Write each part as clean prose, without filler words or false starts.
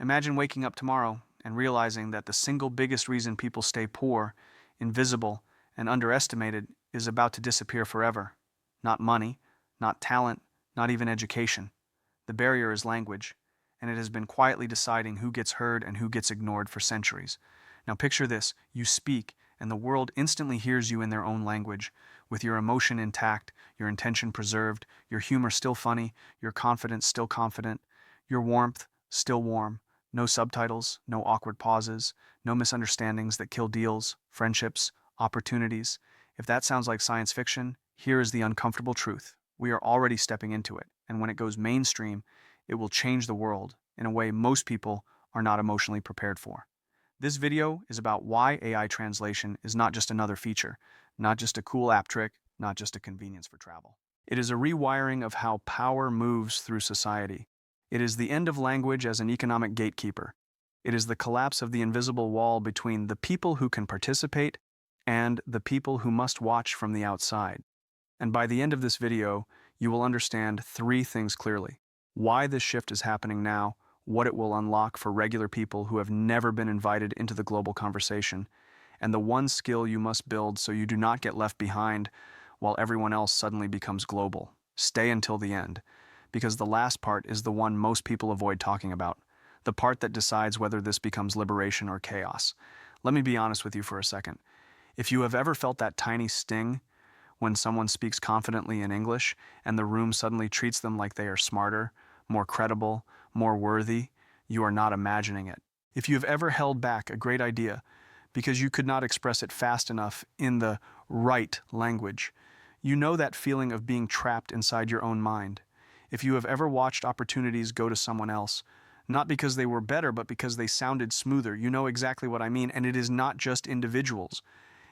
Imagine waking up tomorrow and realizing that the single biggest reason people stay poor, invisible, and underestimated is about to disappear forever. Not money, not talent, not even education. The barrier is language, and it has been quietly deciding who gets heard and who gets ignored for centuries. Now picture this: you speak, and the world instantly hears you in their own language, with your emotion intact, your intention preserved, your humor still funny, your confidence still confident, your warmth still warm. No subtitles, no awkward pauses, no misunderstandings that kill deals, friendships, opportunities. If that sounds like science fiction, here is the uncomfortable truth. We are already stepping into it, and when it goes mainstream, it will change the world in a way most people are not emotionally prepared for. This video is about why AI translation is not just another feature, not just a cool app trick, not just a convenience for travel. It is a rewiring of how power moves through society. It is the end of language as an economic gatekeeper. It is the collapse of the invisible wall between the people who can participate and the people who must watch from the outside. And by the end of this video, you will understand three things clearly: why this shift is happening now, what it will unlock for regular people who have never been invited into the global conversation, and the one skill you must build so you do not get left behind while everyone else suddenly becomes global. Stay until the end, because the last part is the one most people avoid talking about, the part that decides whether this becomes liberation or chaos. Let me be honest with you for a second. If you have ever felt that tiny sting when someone speaks confidently in English and the room suddenly treats them like they are smarter, more credible, more worthy, you are not imagining it. If you have ever held back a great idea because you could not express it fast enough in the right language, you know that feeling of being trapped inside your own mind. If you have ever watched opportunities go to someone else, not because they were better, but because they sounded smoother, you know exactly what I mean, and it is not just individuals.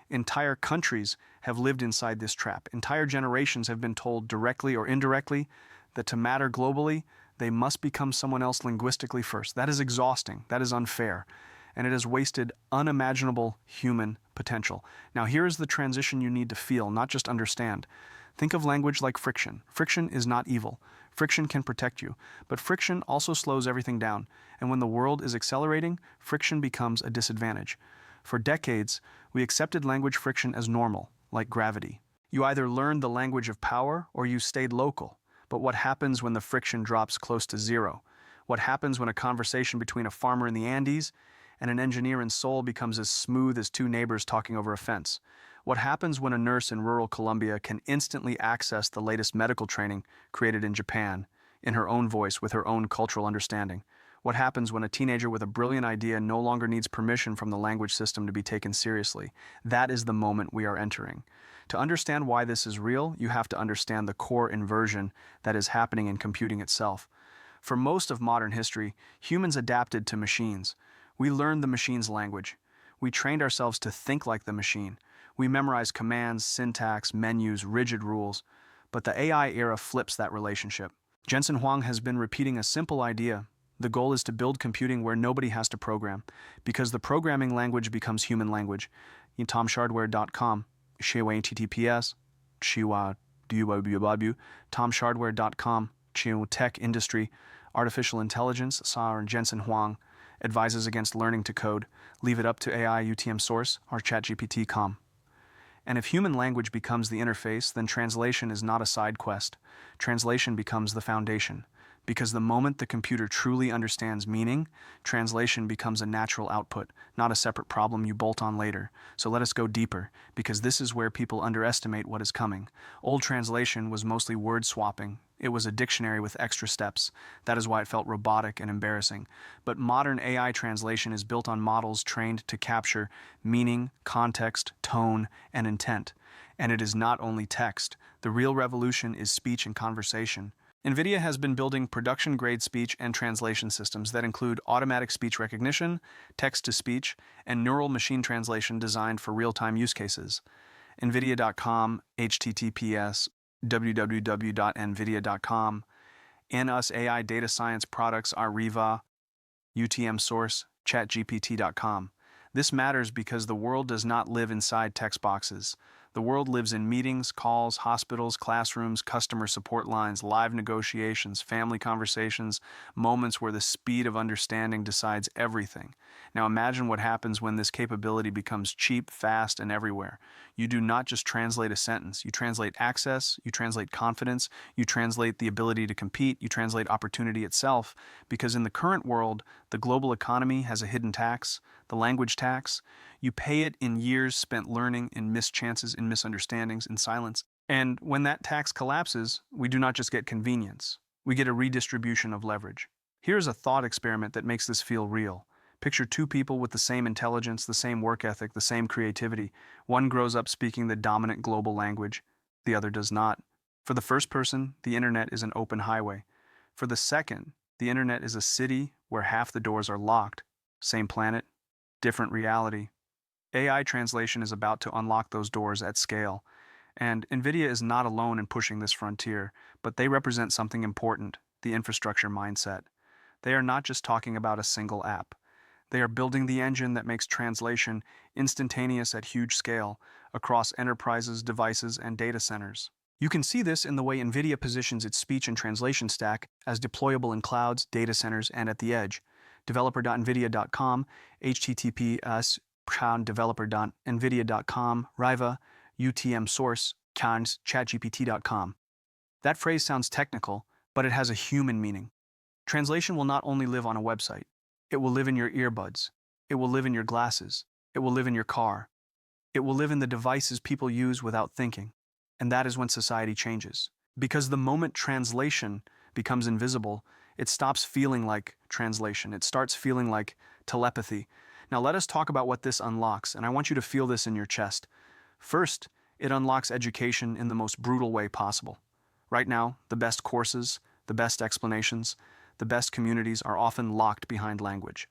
Entire countries have lived inside this trap. Entire generations have been told directly or indirectly that to matter globally, they must become someone else linguistically first. That is exhausting. That is unfair. And it has wasted unimaginable human potential. Now, here is the transition you need to feel, not just understand. Think of language like friction. Friction is not evil. Friction can protect you, but friction also slows everything down. And when the world is accelerating, friction becomes a disadvantage. For decades, we accepted language friction as normal, like gravity. You either learned the language of power or you stayed local. But what happens when the friction drops close to zero? What happens when a conversation between a farmer in the Andes and an engineer in Seoul becomes as smooth as two neighbors talking over a fence? What happens when a nurse in rural Colombia can instantly access the latest medical training created in Japan, in her own voice with her own cultural understanding? What happens when a teenager with a brilliant idea no longer needs permission from the language system to be taken seriously? That is the moment we are entering. To understand why this is real, you have to understand the core inversion that is happening in computing itself. For most of modern history, humans adapted to machines. We learned the machine's language. We trained ourselves to think like the machine. We memorized commands, syntax, menus, rigid rules. But the AI era flips that relationship. Jensen Huang has been repeating a simple idea. The goal is to build computing where nobody has to program, because the programming language becomes human language. In tomshardware.com, https, tomshardware.com, tech industry, artificial intelligence, Sar Jensen Huang advises against learning to code. Leave it up to AI UTM source, or ChatGPT.com. And if human language becomes the interface, then translation is not a side quest. Translation becomes the foundation. Because the moment the computer truly understands meaning, translation becomes a natural output, not a separate problem you bolt on later. So let us go deeper, because this is where people underestimate what is coming. Old translation was mostly word swapping. It was a dictionary with extra steps. That is why it felt robotic and embarrassing. But modern AI translation is built on models trained to capture meaning, context, tone, and intent. And it is not only text. The real revolution is speech and conversation. NVIDIA has been building production-grade speech and translation systems that include automatic speech recognition, text-to-speech, and neural machine translation designed for real-time use cases. NVIDIA.com, https, www.nvidia.com. NUS AI data science products are Riva, UTM source, ChatGPT.com. This matters because the world does not live inside text boxes. The world lives in meetings, calls, hospitals, classrooms, customer support lines, live negotiations, family conversations, moments where the speed of understanding decides everything. Now imagine what happens when this capability becomes cheap, fast, and everywhere. You do not just translate a sentence, you translate access, you translate confidence, you translate the ability to compete, you translate opportunity itself, because in the current world, the global economy has a hidden tax, the language tax. You pay it in years spent learning, in missed chances, in misunderstandings, in silence. And when that tax collapses, we do not just get convenience, we get a redistribution of leverage. Here's a thought experiment that makes this feel real. Picture two people with the same intelligence, the same work ethic, the same creativity. One grows up speaking the dominant global language, the other does not. For the first person, the internet is an open highway. For the second, the internet is a city where half the doors are locked. Same planet, different reality. AI translation is about to unlock those doors at scale. And NVIDIA is not alone in pushing this frontier, but they represent something important, the infrastructure mindset. They are not just talking about a single app. They are building the engine that makes translation instantaneous at huge scale across enterprises, devices, and data centers. You can see this in the way NVIDIA positions its speech and translation stack as deployable in clouds, data centers, and at the edge. Developer.nvidia.com, https developer.nvidia.com, Riva, UTM source, chatgpt.com. That phrase sounds technical, but it has a human meaning. Translation will not only live on a website, it will live in your earbuds, it will live in your glasses, it will live in your car, it will live in the devices people use without thinking. And that is when society changes. Because the moment translation becomes invisible, it stops feeling like translation. It starts feeling like telepathy. Now let us talk about what this unlocks, and I want you to feel this in your chest. First, it unlocks education in the most brutal way possible. Right now, the best courses, the best explanations, the best communities are often locked behind language.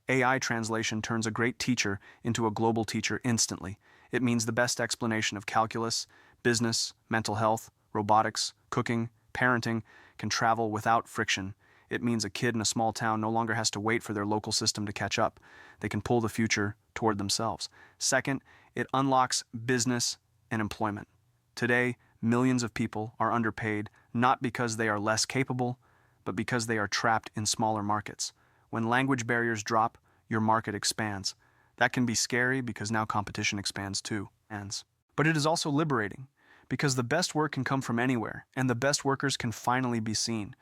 AI translation turns a great teacher into a global teacher instantly. It means the best explanation of calculus, business, mental health, robotics, cooking, parenting can travel without friction. It means a kid in a small town no longer has to wait for their local system to catch up. They can pull the future toward themselves. Second, it unlocks business and employment. Today, millions of people are underpaid not because they are less capable, but because they are trapped in smaller markets. When language barriers drop, your market expands. That can be scary because now competition expands too. But it is also liberating because the best work can come from anywhere, and the best workers can finally be seen.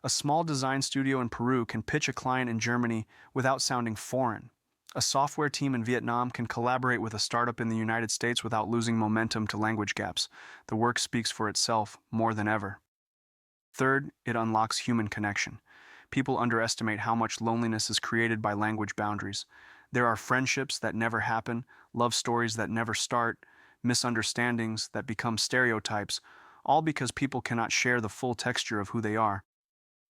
A small design studio in Peru can pitch a client in Germany without sounding foreign. A software team in Vietnam can collaborate with a startup in the United States without losing momentum to language gaps. The work speaks for itself more than ever. Third, it unlocks human connection. People underestimate how much loneliness is created by language boundaries. There are friendships that never happen, love stories that never start, misunderstandings that become stereotypes, all because people cannot share the full texture of who they are.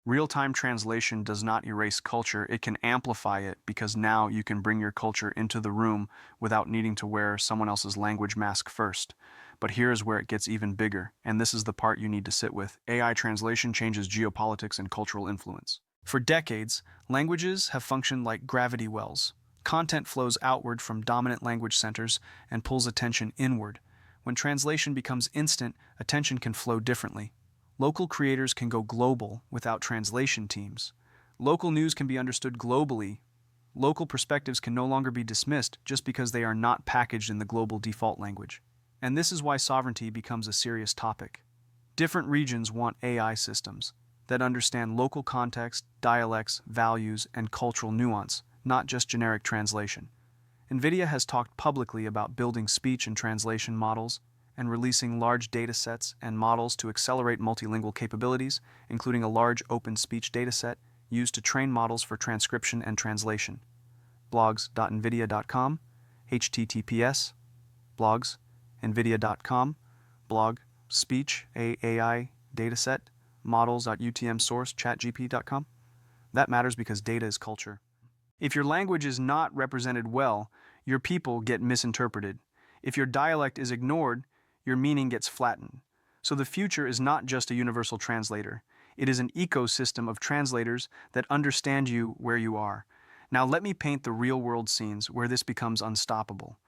Real-time translation does not erase culture, it can amplify it because now you can bring your culture into the room without needing to wear someone else's language mask first. But here is where it gets even bigger, and this is the part you need to sit with. AI translation changes geopolitics and cultural influence. For decades, languages have functioned like gravity wells. Content flows outward from dominant language centers and pulls attention inward. When translation becomes instant, attention can flow differently. Local creators can go global without translation teams. Local news can be understood globally. Local perspectives can no longer be dismissed just because they are not packaged in the global default language. And this is why sovereignty becomes a serious topic. Different regions want AI systems that understand local context, dialects, values, and cultural nuance, not just generic translation. NVIDIA has talked publicly about building speech and translation models and releasing large data sets and models to accelerate multilingual capabilities, including a large open speech dataset used to train models for transcription and translation. blogs.nvidia.com, https, blogs.nvidia.com, blog, speech, AI dataset, models.utm source, chatgpt.com. That matters because data is culture. If your language is not represented well, your people get misinterpreted. If your dialect is ignored, your meaning gets flattened. So the future is not just a universal translator. It is an ecosystem of translators that understand you where you are. Now let me paint the real-world scenes where this becomes unstoppable.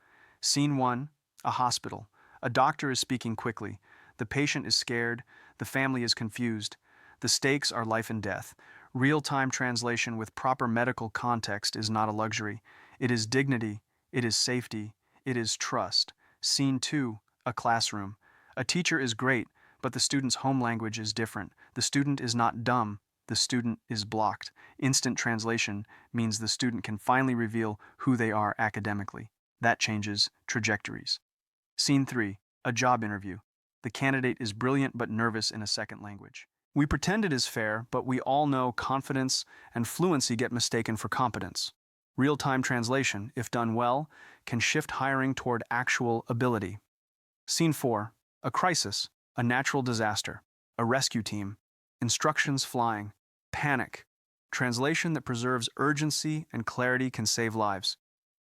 Scene 1, a hospital. A doctor is speaking quickly. The patient is scared. The family is confused. The stakes are life and death. Real-time translation with proper medical context is not a luxury. It is dignity. It is safety. It is trust. Scene 2, a classroom. A teacher is great, but the student's home language is different. The student is not dumb. The student is blocked. Instant translation means the student can finally reveal who they are academically. That changes trajectories. Scene 3, a job interview. The candidate is brilliant but nervous in a second language. We pretend it is fair, but we all know confidence and fluency get mistaken for competence. Real-time translation, if done well, can shift hiring toward actual ability. Scene 4, a crisis, a natural disaster, a rescue team, instructions flying, panic. Translation that preserves urgency and clarity can save lives.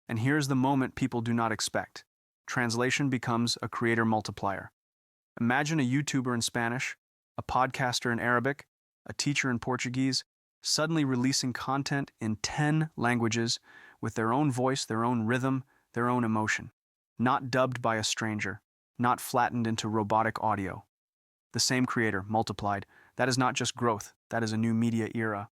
And here's the moment people do not expect. Translation becomes a creator multiplier. Imagine a YouTuber in Spanish, a podcaster in Arabic, a teacher in Portuguese, suddenly releasing content in 10 languages with their own voice, their own rhythm, their own emotion. Not dubbed by a stranger, not flattened into robotic audio. The same creator, multiplied. That is not just growth, that is a new media era.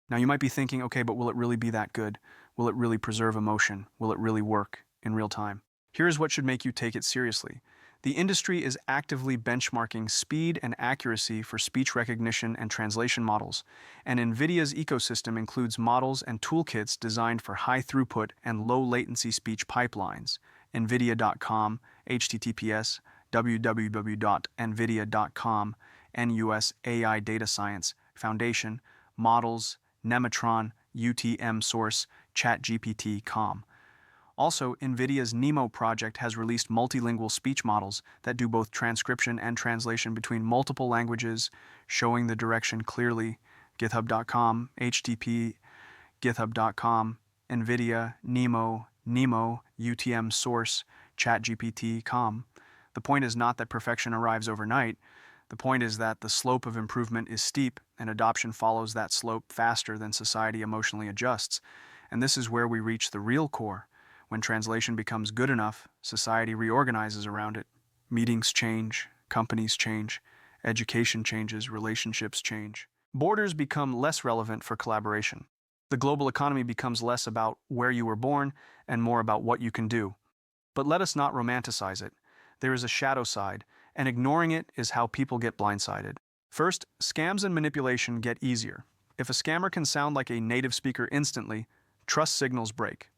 Now you might be thinking, okay, but will it really be that good? Will it really preserve emotion? Will it really work in real time? Here's what should make you take it seriously. The industry is actively benchmarking speed and accuracy for speech recognition and translation models, and NVIDIA's ecosystem includes models and toolkits designed for high throughput and low latency speech pipelines. NVIDIA.com, https www.nvidia.com, NUS AI Data Science Foundation, Models, Nematron, UTM Source, ChatGPT.com. Also, NVIDIA's NeMo project has released multilingual speech models that do both transcription and translation between multiple languages, showing the direction clearly. GitHub.com, HTTP, GitHub.com, NVIDIA, NeMo, UTM Source, ChatGPT.com. The point is not that perfection arrives overnight. The point is that the slope of improvement is steep, and adoption follows that slope faster than society emotionally adjusts. And this is where we reach the real core. When translation becomes good enough, society reorganizes around it. Meetings change, companies change, education changes, relationships change. Borders become less relevant for collaboration. The global economy becomes less about where you were born and more about what you can do. But let us not romanticize it. There is a shadow side, and ignoring it is how people get blindsided. First, scams and manipulation get easier. If a scammer can sound like a native speaker instantly, trust signals break.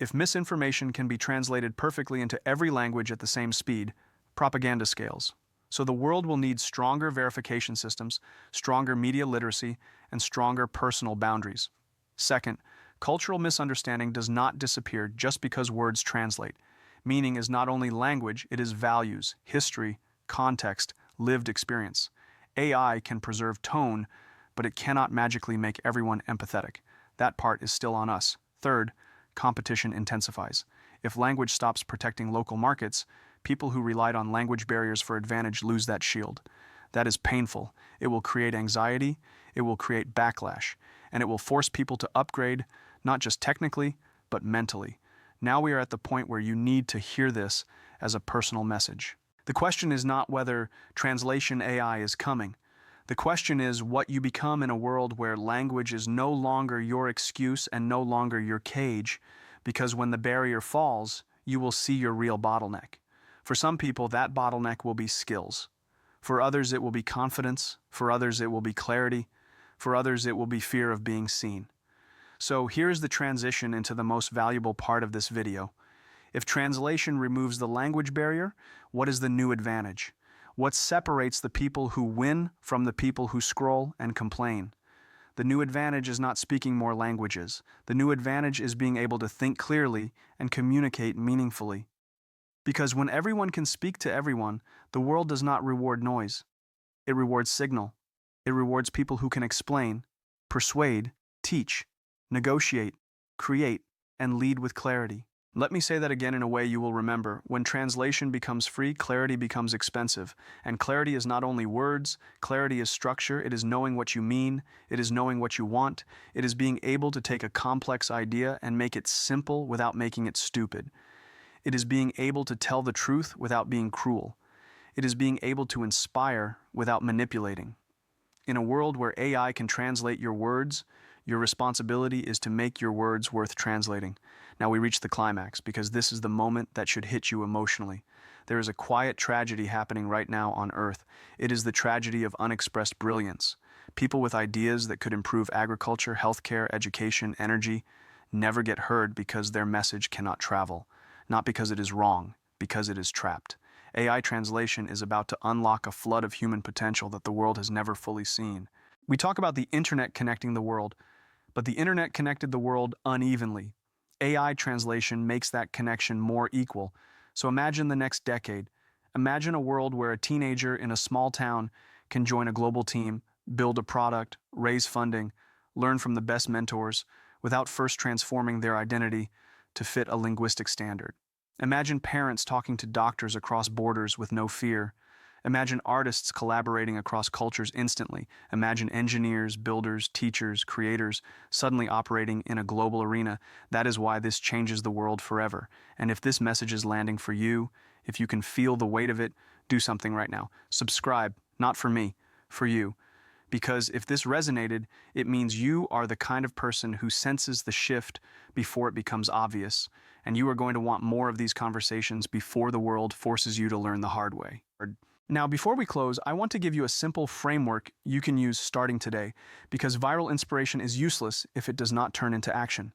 If misinformation can be translated perfectly into every language at the same speed, propaganda scales. So the world will need stronger verification systems, stronger media literacy, and stronger personal boundaries. Second, cultural misunderstanding does not disappear just because words translate. Meaning is not only language, it is values, history, context, lived experience. AI can preserve tone, but it cannot magically make everyone empathetic. That part is still on us. Third, competition intensifies. If language stops protecting local markets, people who relied on language barriers for advantage lose that shield. That is painful. It will create anxiety, it will create backlash, and it will force people to upgrade, not just technically, but mentally. Now we are at the point where you need to hear this as a personal message. The question is not whether translation AI is coming. The question is what you become in a world where language is no longer your excuse and no longer your cage, because when the barrier falls, you will see your real bottleneck. For some people, that bottleneck will be skills. For others, it will be confidence. For others, it will be clarity. For others, it will be fear of being seen. So here's the transition into the most valuable part of this video. If translation removes the language barrier, what is the new advantage? What separates the people who win from the people who scroll and complain? The new advantage is not speaking more languages. The new advantage is being able to think clearly and communicate meaningfully. Because when everyone can speak to everyone, the world does not reward noise. It rewards signal. It rewards people who can explain, persuade, teach, negotiate, create, and lead with clarity. Let me say that again in a way you will remember. When translation becomes free, clarity becomes expensive. And clarity is not only words, clarity is structure. It is knowing what you mean. It is knowing what you want. It is being able to take a complex idea and make it simple without making it stupid. It is being able to tell the truth without being cruel. It is being able to inspire without manipulating. In a world where AI can translate your words, your responsibility is to make your words worth translating. Now we reach the climax, because this is the moment that should hit you emotionally. There is a quiet tragedy happening right now on Earth. It is the tragedy of unexpressed brilliance. People with ideas that could improve agriculture, healthcare, education, energy, never get heard because their message cannot travel. Not because it is wrong, because it is trapped. AI translation is about to unlock a flood of human potential that the world has never fully seen. We talk about the internet connecting the world, but the internet connected the world unevenly. AI translation makes that connection more equal. So imagine the next decade. Imagine a world where a teenager in a small town can join a global team, build a product, raise funding, learn from the best mentors, without first transforming their identity to fit a linguistic standard. Imagine parents talking to doctors across borders with no fear. Imagine artists collaborating across cultures instantly. Imagine engineers, builders, teachers, creators suddenly operating in a global arena. That is why this changes the world forever. And if this message is landing for you, if you can feel the weight of it, do something right now. Subscribe, not for me, for you. Because if this resonated, it means you are the kind of person who senses the shift before it becomes obvious, and you are going to want more of these conversations before the world forces you to learn the hard way. Now, before we close, I want to give you a simple framework you can use starting today, because viral inspiration is useless if it does not turn into action.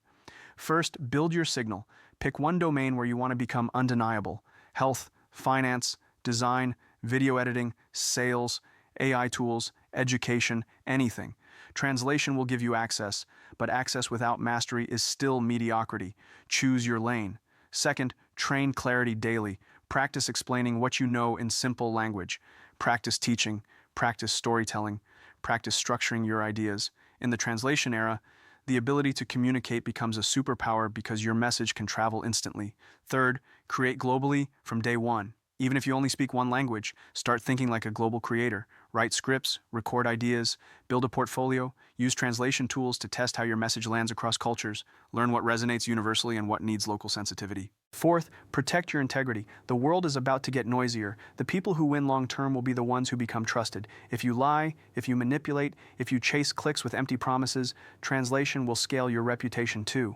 First, build your signal. Pick one domain where you want to become undeniable: health, finance, design, video editing, sales, AI tools, education, anything. Translation will give you access, but access without mastery is still mediocrity. Choose your lane. Second, train clarity daily. Practice explaining what you know in simple language. Practice teaching, practice storytelling, practice structuring your ideas. In the translation era, the ability to communicate becomes a superpower because your message can travel instantly. Third, create globally from day one. Even if you only speak one language, start thinking like a global creator. Write scripts, record ideas, build a portfolio, use translation tools to test how your message lands across cultures, learn what resonates universally and what needs local sensitivity. Fourth, protect your integrity. The world is about to get noisier. The people who win long-term will be the ones who become trusted. If you lie, if you manipulate, if you chase clicks with empty promises, translation will scale your reputation too.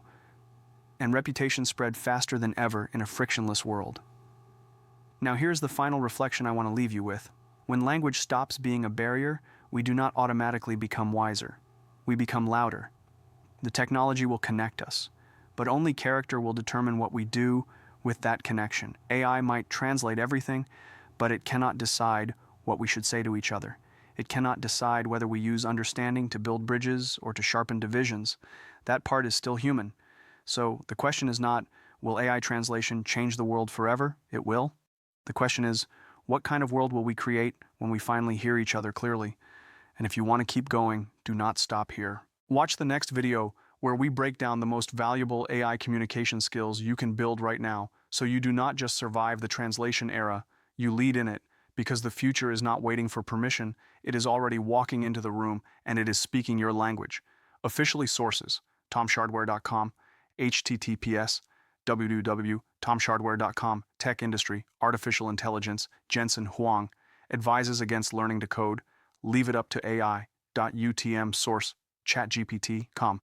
And reputation spread faster than ever in a frictionless world. Now here's the final reflection I want to leave you with. When language stops being a barrier, we do not automatically become wiser. We become louder. The technology will connect us, but only character will determine what we do with that connection. AI might translate everything, but it cannot decide what we should say to each other. It cannot decide whether we use understanding to build bridges or to sharpen divisions. That part is still human. So the question is not, will AI translation change the world forever? It will. The question is, what kind of world will we create when we finally hear each other clearly? And if you want to keep going, do not stop here. Watch the next video where we break down the most valuable AI communication skills you can build right now, so you do not just survive the translation era, you lead in it, because the future is not waiting for permission, it is already walking into the room and it is speaking your language. Officially sources: tomshardware.com, https www.tomshardware.com, tech industry, artificial intelligence, Jensen Huang, advises against learning to code, leave it up to AI.utm source, ChatGPT.com.